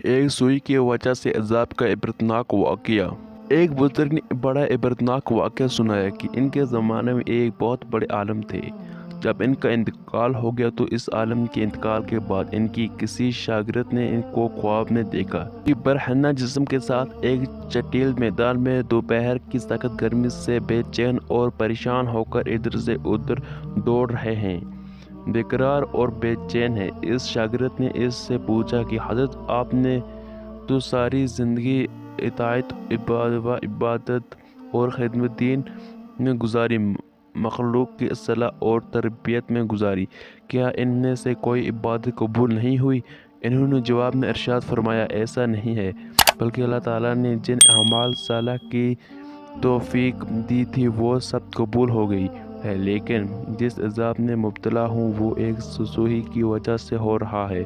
ایک سوئی کی وجہ سے عذاب کا عبرتناک واقعہ۔ ایک بزرگ نے بڑا عبرتناک واقعہ سنایا کہ ان کے زمانے میں ایک بہت بڑے عالم تھے۔ جب ان کا انتقال ہو گیا تو اس عالم کے انتقال کے بعد ان کی کسی شاگرد نے ان کو خواب میں دیکھا کہ برہنہ جسم کے ساتھ ایک چٹیل میدان میں دوپہر کی سخت گرمی سے بے چین اور پریشان ہو کر ادھر سے ادھر دوڑ رہے ہیں، بیقرار اور بے چین ہے۔ اس شاگرد نے اس سے پوچھا کہ حضرت، آپ نے تو ساری زندگی اطاعت و عبادت اور خدمت دین میں گزاری، مخلوق کی اصلاح اور تربیت میں گزاری، کیا ان میں سے کوئی عبادت قبول نہیں ہوئی؟ انہوں نے جواب میں ارشاد فرمایا، ایسا نہیں ہے، بلکہ اللہ تعالیٰ نے جن اعمال صالحہ کی توفیق دی تھی وہ سب قبول ہو گئی ہے، لیکن جس عذاب میں مبتلا ہوں وہ ایک سوئی کی وجہ سے ہو رہا ہے۔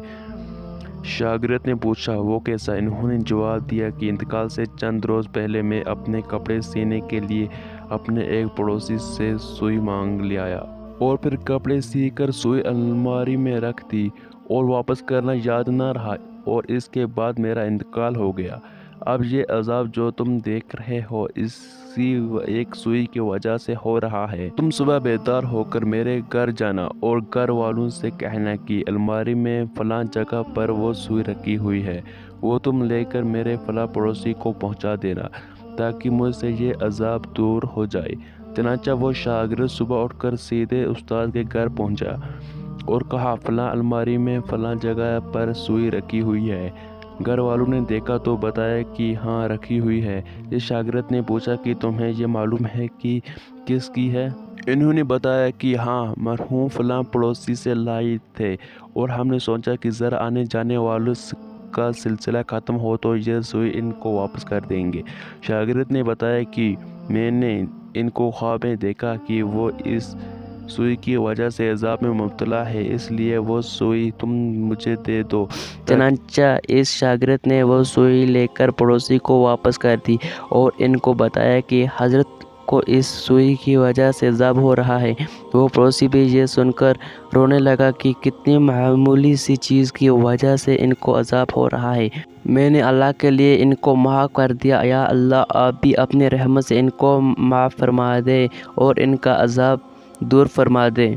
شاگرد نے پوچھا، وہ کیسا؟ انہوں نے جواب دیا کہ انتقال سے چند روز پہلے میں اپنے کپڑے سینے کے لیے اپنے ایک پڑوسی سے سوئی مانگ لایا اور پھر کپڑے سی کر سوئی الماری میں رکھ دی اور واپس کرنا یاد نہ رہا، اور اس کے بعد میرا انتقال ہو گیا۔ اب یہ عذاب جو تم دیکھ رہے ہو اسی ایک سوئی کی وجہ سے ہو رہا ہے۔ تم صبح بیدار ہو کر میرے گھر جانا اور گھر والوں سے کہنا کہ الماری میں فلاں جگہ پر وہ سوئی رکھی ہوئی ہے، وہ تم لے کر میرے فلاں پڑوسی کو پہنچا دینا تاکہ مجھ سے یہ عذاب دور ہو جائے۔ چنانچہ وہ شاگرد صبح اٹھ کر سیدھے استاد کے گھر پہنچا اور کہا، فلاں الماری میں فلاں جگہ پر سوئی رکھی ہوئی ہے۔ گھر والوں نے دیکھا تو بتایا کہ ہاں رکھی ہوئی ہے۔ اس شاگرد نے پوچھا کہ تمہیں یہ معلوم ہے کہ کس کی ہے؟ انہوں نے بتایا کہ ہاں، مرحوم فلاں پڑوسی سے لائے تھے اور ہم نے سوچا کہ ذرا آنے جانے والوں کا سلسلہ ختم ہو تو یہ سوئی ان کو واپس کر دیں گے۔ شاگرد نے بتایا کہ میں نے ان کو خواب میں دیکھا کہ وہ اس سوئی کی وجہ سے عذاب میں مبتلا ہے، اس لیے وہ سوئی تم مجھے دے دو۔ چنانچہ اس شاگرد نے وہ سوئی لے کر پڑوسی کو واپس کر دی اور ان کو بتایا کہ حضرت کو اس سوئی کی وجہ سے عذاب ہو رہا ہے۔ وہ پڑوسی بھی یہ سن کر رونے لگا کہ کتنی معمولی سی چیز کی وجہ سے ان کو عذاب ہو رہا ہے، میں نے اللہ کے لیے ان کو معاف کر دیا، یا اللہ آپ بھی اپنی رحمت سے ان کو معاف فرما دے اور ان کا عذاب دور فرما دے۔